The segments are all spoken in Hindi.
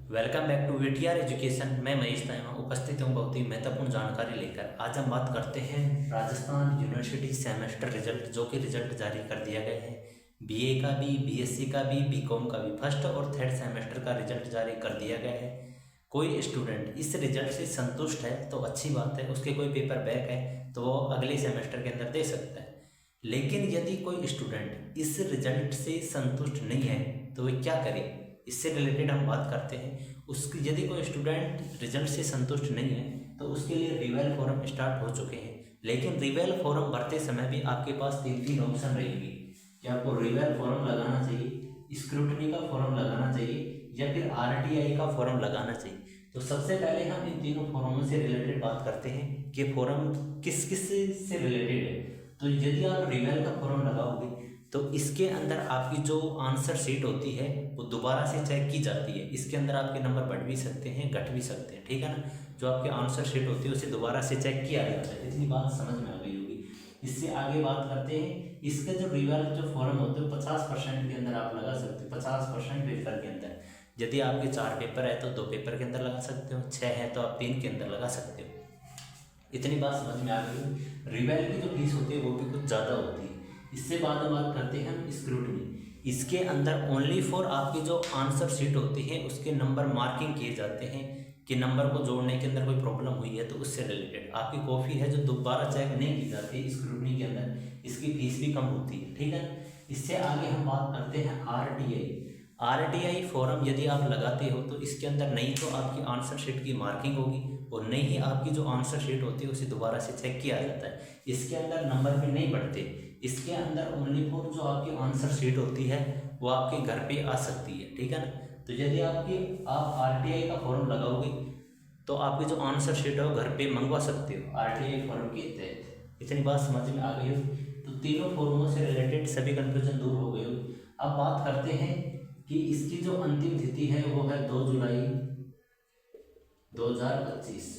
Welcome back to VTR education. मैं महेश तायमा उपस्थित हूँ बहुत ही महत्वपूर्ण जानकारी लेकर। आज हम बात करते हैं राजस्थान यूनिवर्सिटी सेमेस्टर रिजल्ट, जो कि रिजल्ट जारी कर दिया गया है। बीए का भी, बीएससी का भी, बीकॉम का भी फर्स्ट और थर्ड सेमेस्टर का रिजल्ट जारी कर दिया गया है। कोई स्टूडेंट इस रिजल्ट से संतुष्ट है तो अच्छी बात है, उसके कोई पेपर बैक है तो वो अगले सेमेस्टर के अंदर दे सकता है। लेकिन यदि कोई स्टूडेंट इस रिजल्ट से संतुष्ट नहीं है तो वह क्या करे, इससे रिलेटेड हम बात करते हैं। उसकी यदि कोई स्टूडेंट रिजल्ट से संतुष्ट नहीं है तो उसके लिए रिवेल फॉर्म स्टार्ट हो चुके हैं। लेकिन रिवेल फॉर्म भरते समय भी आपके पास तीन ऑप्शन रहेंगे कि आपको रिवेल फॉर्म लगाना चाहिए, स्क्रूटनी का फॉर्म लगाना चाहिए या फिर आरटीआई का फॉर्म लगाना चाहिए। तो सबसे पहले हम इन तीनों फॉर्मों से रिलेटेड बात करते हैं कि फॉर्म किस किस से रिलेटेड है। तो यदि आप रिवेल का फॉर्म लगाओगे तो इसके अंदर आपकी जो आंसर शीट होती है वो दोबारा से चेक की जाती है। इसके अंदर आपके नंबर बढ़ भी सकते हैं, घट भी सकते हैं, ठीक है ना। जो आपके आंसर शीट होती है उसे दोबारा से चेक किया जाता है। इतनी बात समझ में आ गई होगी। इससे आगे बात करते हैं, इसका जो रिवेल जो फॉर्म होते हैं 50% के अंदर आप लगा सकते हो। 50% पेपर के अंदर, यदि आपके 4 पेपर है तो 2 पेपर के अंदर लगा सकते हो, 6 है तो आप 3 के अंदर लगा सकते हो। इतनी बात समझ में आ गई। रिवेल की जो फीस होती है वो भी कुछ ज़्यादा होती है। इससे बाद में बात करते हैं हम स्क्रूटनी। इसके अंदर ओनली फॉर आपकी जो आंसर शीट होती है उसके नंबर मार्किंग किए जाते हैं कि नंबर को जोड़ने के अंदर कोई प्रॉब्लम हुई है तो उससे रिलेटेड। आपकी कॉपी है जो दोबारा चेक नहीं की जाती स्क्रूटनी के अंदर, इसकी फीस भी कम होती है, ठीक है। इससे आगे हम बात करते हैं आरटीआई। आरटीआई फॉर्म यदि आप लगाते हो तो इसके अंदर नहीं तो आपकी आंसर शीट की मार्किंग होगी और नहीं ही आपकी जो आंसर शीट होती है उसे दोबारा से चेक किया जाता है। इसके अंदर नंबर भी नहीं बढ़ते। इसके अंदर ओनली फॉर जो आपकी आंसर शीट होती है वो आपके घर पे आ सकती है, ठीक है ना। तो यदि आप आरटीआई का फॉर्म लगाओगे तो आपकी जो आंसर शीट है वो घर पे मंगवा सकते हो आरटीआई फॉर्म के तहत। इतनी बात समझ में आ गई हो। तो तीनों फॉर्मों से रिलेटेड सभी कंफ्यूजन दूर हो गई हो। अब बात करते हैं कि इसकी जो अंतिम तिथि है वो है 2 जुलाई 2025।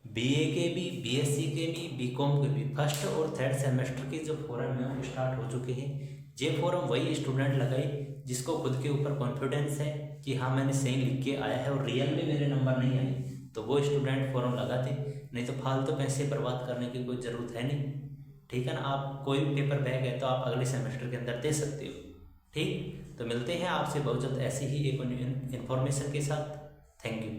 बीए के भी, बीएससी के भी, बीकॉम के भी फर्स्ट और थर्ड सेमेस्टर के जो फॉर्म है वो स्टार्ट हो चुके हैं। ये फॉर्म वही स्टूडेंट लगाए जिसको खुद के ऊपर कॉन्फिडेंस है कि हाँ मैंने सही लिख के आया है और रियल में मेरे नंबर नहीं आए, तो वो स्टूडेंट फॉर्म लगाते। नहीं तो फालतू पैसे बर्बाद करने की कोई ज़रूरत है नहीं, ठीक है ना। आप कोई भी पेपर बैक है तो आप अगले सेमेस्टर के अंदर दे सकते हो, ठीक। तो मिलते हैं आपसे बहुत जल्द ऐसी ही एक इन्फॉर्मेशन के साथ। Thank you.